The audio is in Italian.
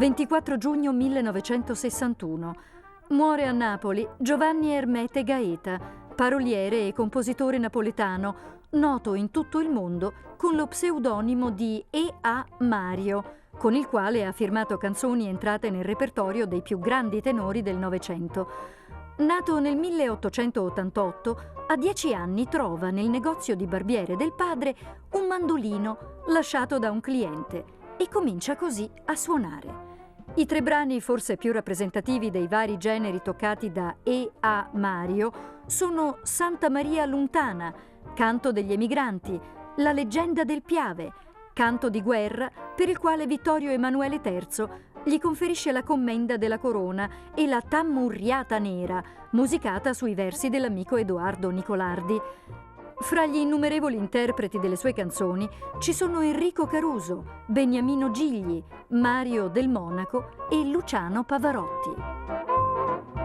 24 giugno 1961. Muore a Napoli Giovanni Ermete Gaeta, paroliere e compositore napoletano, noto in tutto il mondo con lo pseudonimo di E.A. Mario, con il quale ha firmato canzoni entrate nel repertorio dei più grandi tenori del Novecento. Nato nel 1888, a 10 anni trova nel negozio di barbiere del padre un mandolino lasciato da un cliente e comincia così a suonare. I 3 brani forse più rappresentativi dei vari generi toccati da E.A. Mario sono Santa Maria Lontana, Canto degli emigranti, La leggenda del Piave, canto di guerra per il quale Vittorio Emanuele III gli conferisce la commenda della corona, e la Tammurriata nera, musicata sui versi dell'amico Edoardo Nicolardi. Fra gli innumerevoli interpreti delle sue canzoni ci sono Enrico Caruso, Beniamino Gigli, Mario del Monaco e Luciano Pavarotti.